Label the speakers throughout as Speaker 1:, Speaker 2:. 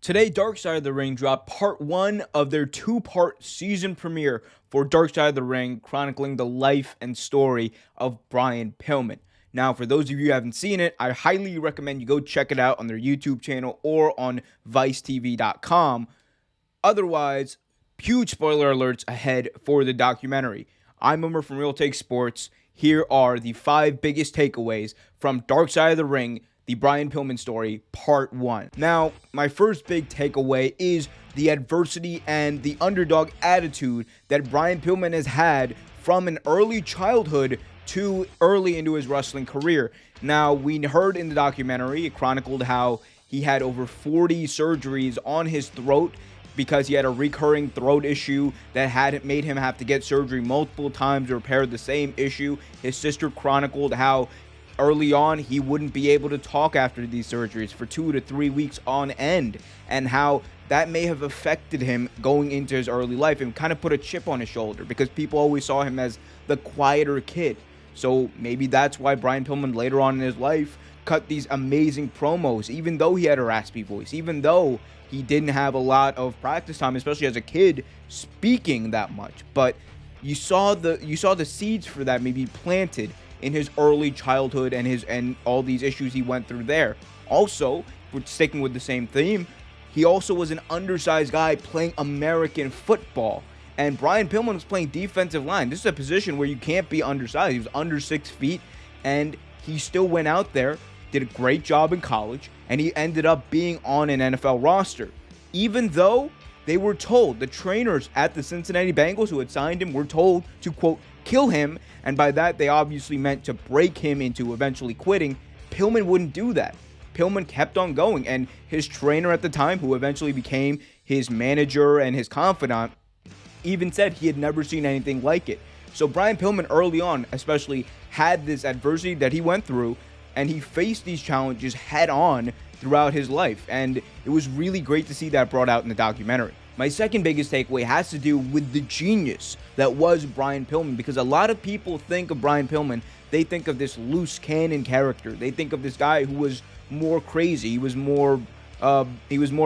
Speaker 1: Today, Dark Side of the Ring dropped part one of their two-part season premiere for Dark Side of the Ring, chronicling the life and story of Brian Pillman. Now, for those of you who haven't seen it, I highly recommend you go check it out on their YouTube channel or on vicetv.com. Otherwise, huge spoiler alerts ahead for the documentary. I'm Umar from Real Take Sports. Here are the 5 biggest takeaways from Dark Side of the Ring, the Brian Pillman story, part 1. Now, my first big takeaway is the adversity and the underdog attitude that Brian Pillman has had from an early childhood to early into his wrestling career. Now, we heard in the documentary, it chronicled how he had over 40 surgeries on his throat because he had a recurring throat issue that had made him have to get surgery multiple times to repair the same issue. His sister chronicled how early on he wouldn't be able to talk after these surgeries for 2 to 3 weeks on end, and how that may have affected him going into his early life and kind of put a chip on his shoulder because people always saw him as the quieter kid. So maybe that's why Brian Pillman later on in his life cut these amazing promos, even though he had a raspy voice, even though he didn't have a lot of practice time, especially as a kid, speaking that much. But you saw the seeds for that maybe planted in his early childhood and all these issues he went through there. Also, we're sticking with the same theme, he also was an undersized guy playing American football. And Brian Pillman was playing defensive line. This is a position where you can't be undersized. He was under 6 feet, and he still went out there, did a great job in college, and he ended up being on an NFL roster. Even though they were told, the trainers at the Cincinnati Bengals who had signed him were told to, quote, kill him, and by that they obviously meant to break him into eventually quitting. Pillman wouldn't do that. Pillman kept on going, and his trainer at the time, who eventually became his manager and his confidant, even said he had never seen anything like it. So Brian Pillman early on especially had this adversity that he went through, and he faced these challenges head on throughout his life, and it was really great to see that brought out in the documentary. My second biggest takeaway has to do with the genius that was Brian Pillman, because a lot of people think of Brian Pillman, they think of this loose cannon character. They think of this guy who was more crazy. He was more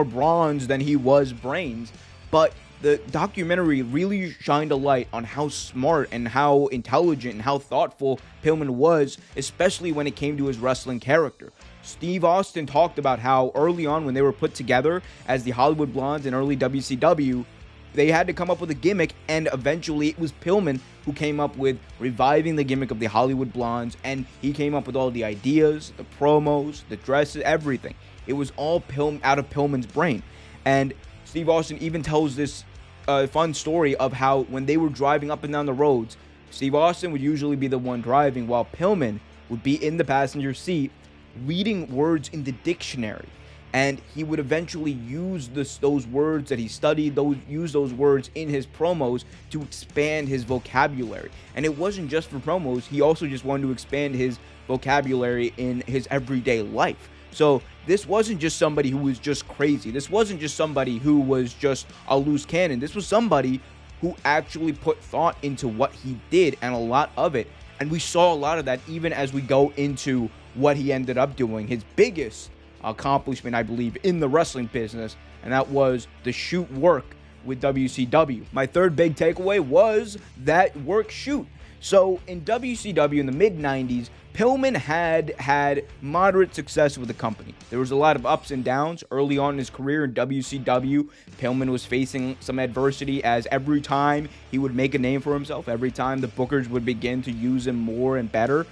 Speaker 1: bronze than he was brains. But the documentary really shined a light on how smart and how intelligent and how thoughtful Pillman was, especially when it came to his wrestling character. Steve Austin talked about how early on when they were put together as the Hollywood Blondes in early WCW, they had to come up with a gimmick, and eventually it was Pillman who came up with reviving the gimmick of the Hollywood Blondes, and he came up with all the ideas, the promos, the dresses, everything. It was all out of Pillman's brain. And Steve Austin even tells this fun story of how when they were driving up and down the roads, Steve Austin would usually be the one driving while Pillman would be in the passenger seat reading words in the dictionary, and he would eventually use those words that he studied, use those words in his promos to expand his vocabulary. And it wasn't just for promos, he also just wanted to expand his vocabulary in his everyday life. So this wasn't just somebody who was just crazy. This wasn't just somebody who was just a loose cannon. This was somebody who actually put thought into what he did, and a lot of it. And we saw a lot of that even as we go into what he ended up doing, his biggest accomplishment, I believe, in the wrestling business, and that was the shoot work with WCW. My third big takeaway was that work shoot. So in WCW in the mid-90s, Pillman had moderate success with the company. There was a lot of ups and downs early on in his career in WCW. Pillman was facing some adversity, as every time he would make a name for himself, every time the bookers would begin to use him more and better,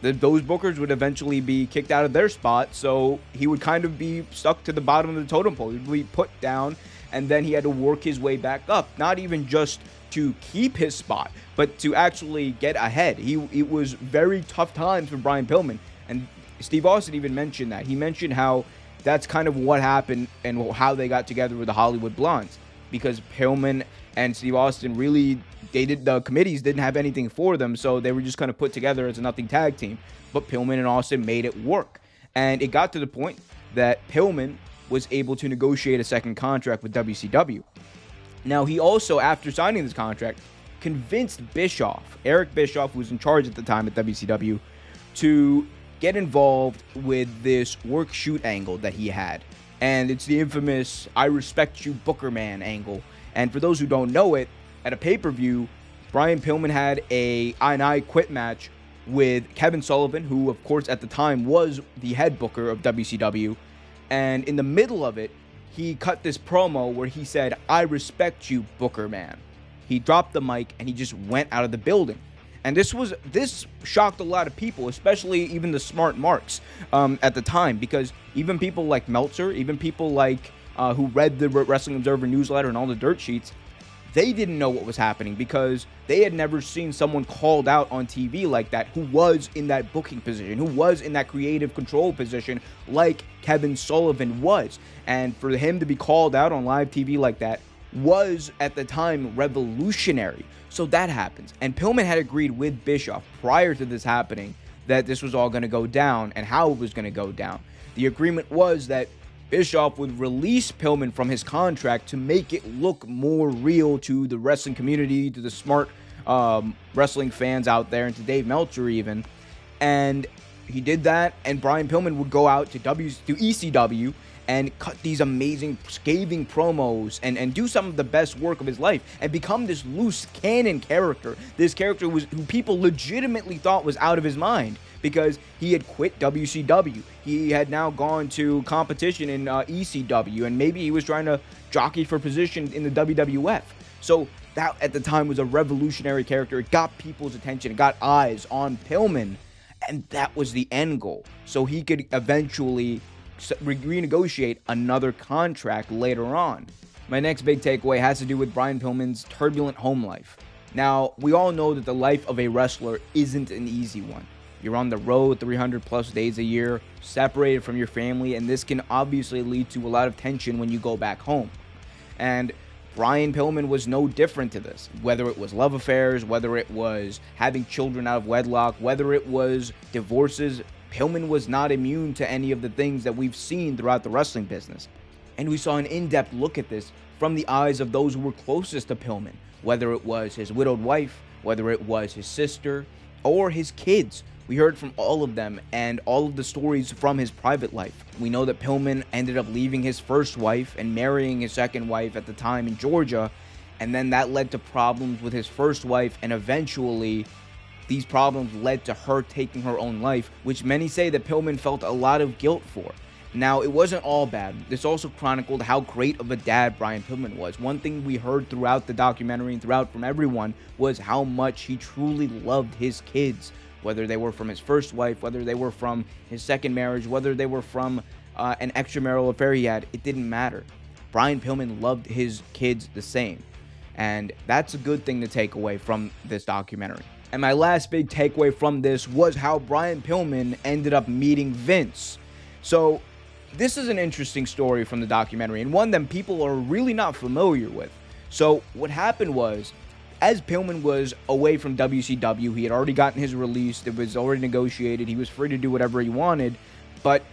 Speaker 1: those bookers would eventually be kicked out of their spot, so he would kind of be stuck to the bottom of the totem pole. He would be put down, and then he had to work his way back up, not even just to keep his spot, but to actually get ahead. It was very tough times for Brian Pillman, and Steve Austin even mentioned that. He mentioned how that's kind of what happened and how they got together with the Hollywood Blondes, because Pillman and Steve Austin really, the committees didn't have anything for them, so they were just kind of put together as a nothing tag team. But Pillman and Austin made it work, and it got to the point that Pillman was able to negotiate a second contract with WCW. Now, he also, after signing this contract, convinced Eric Bischoff, who was in charge at the time at WCW, to get involved with this work shoot angle that he had. And it's the infamous "I respect you, Booker Man" angle. And for those who don't know it, at a pay-per-view, Brian Pillman had a I Quit match with Kevin Sullivan, who of course at the time was the head booker of WCW. And in the middle of it, he cut this promo where he said, "I respect you, Booker Man." He dropped the mic and he just went out of the building. And this shocked a lot of people, especially even the smart marks at the time, because even people like Meltzer, even people like who read the Wrestling Observer newsletter and all the dirt sheets, they didn't know what was happening because they had never seen someone called out on TV like that, who was in that booking position, who was in that creative control position like Kevin Sullivan was. And for him to be called out on live TV like that was, at the time, revolutionary. So that happens. And Pillman had agreed with Bischoff prior to this happening that this was all going to go down and how it was going to go down. The agreement was that Bischoff would release Pillman from his contract to make it look more real to the wrestling community, to the smart wrestling fans out there, and to Dave Meltzer even. And he did that, and Brian Pillman would go out to ECW and cut these amazing, scathing promos and do some of the best work of his life and become this loose cannon character. This character who people legitimately thought was out of his mind because he had quit WCW. He had now gone to competition in ECW, and maybe he was trying to jockey for position in the WWF. So that at the time was a revolutionary character. It got people's attention. It got eyes on Pillman, and that was the end goal. So he could eventually renegotiate another contract later on. My next big takeaway has to do with Brian Pillman's turbulent home life. Now, we all know that the life of a wrestler isn't an easy one. You're on the road 300 plus days a year, separated from your family, and this can obviously lead to a lot of tension when you go back home. And Brian Pillman was no different to this. Whether it was love affairs, whether it was having children out of wedlock, whether it was divorces, Pillman was not immune to any of the things that we've seen throughout the wrestling business. And we saw an in-depth look at this from the eyes of those who were closest to Pillman, whether it was his widowed wife, whether it was his sister, or his kids. We heard from all of them and all of the stories from his private life. We know that Pillman ended up leaving his first wife and marrying his second wife at the time in Georgia, and then that led to problems with his first wife, and eventually these problems led to her taking her own life, which many say that Pillman felt a lot of guilt for. Now, it wasn't all bad. This also chronicled how great of a dad Brian Pillman was. One thing we heard throughout the documentary and throughout from everyone was how much he truly loved his kids, whether they were from his first wife, whether they were from his second marriage, whether they were from an extramarital affair he had. It didn't matter. Brian Pillman loved his kids the same. And that's a good thing to take away from this documentary. And my last big takeaway from this was how Brian Pillman ended up meeting Vince. So this is an interesting story from the documentary, and one that people are really not familiar with. So what happened was, as Pillman was away from WCW, he had already gotten his release. It was already negotiated. He was free to do whatever he wanted. But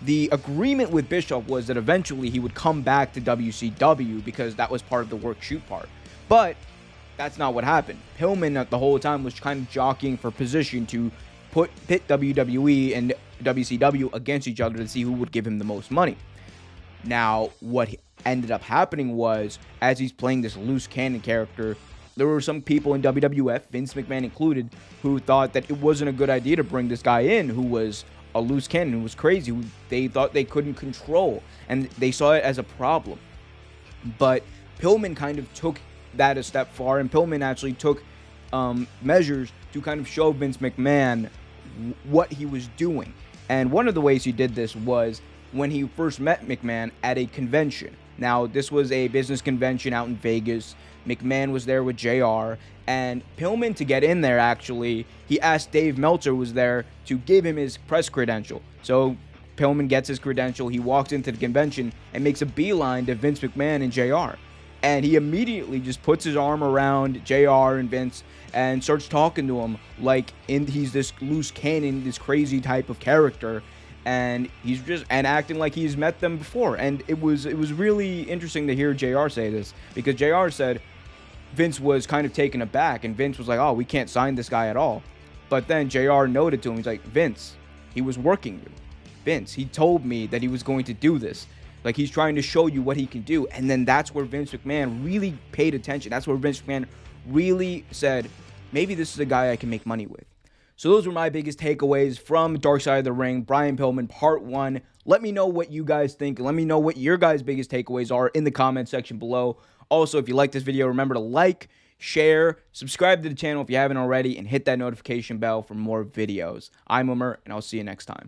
Speaker 1: the agreement with Bischoff was that eventually he would come back to WCW because that was part of the work-shoot part. But that's not what happened. Pillman the whole time was kind of jockeying for position to pit WWE and WCW against each other to see who would give him the most money. Now, what ended up happening was, as he's playing this loose cannon character, there were some people in WWF, Vince McMahon included, who thought that it wasn't a good idea to bring this guy in who was a loose cannon, who was crazy, who they thought they couldn't control, and they saw it as a problem. But Pillman kind of took that a step far, and Pillman actually took measures to kind of show Vince McMahon what he was doing. And one of the ways he did this was when he first met McMahon at a convention. Now, this was a business convention out in Vegas. McMahon was there with JR, and Pillman, to get in there, actually, he asked Dave Meltzer, who was there, to give him his press credential. So Pillman gets his credential, he walks into the convention and makes a beeline to Vince McMahon and JR. And he immediately just puts his arm around JR and Vince and starts talking to him like he's this loose cannon, this crazy type of character. And he's just acting like he's met them before. And it was really interesting to hear JR say this, because JR said Vince was kind of taken aback, and Vince was like, "Oh, we can't sign this guy at all." But then JR noted to him, he's like, "Vince, he was working you. Vince, he told me that he was going to do this. Like, he's trying to show you what he can do. And then that's where Vince McMahon really paid attention. That's where Vince McMahon really said, maybe this is a guy I can make money with. So those were my biggest takeaways from Dark Side of the Ring, Brian Pillman, Part 1. Let me know what you guys think. Let me know what your guys' biggest takeaways are in the comment section below. Also, if you like this video, remember to like, share, subscribe to the channel if you haven't already, and hit that notification bell for more videos. I'm Umar, and I'll see you next time.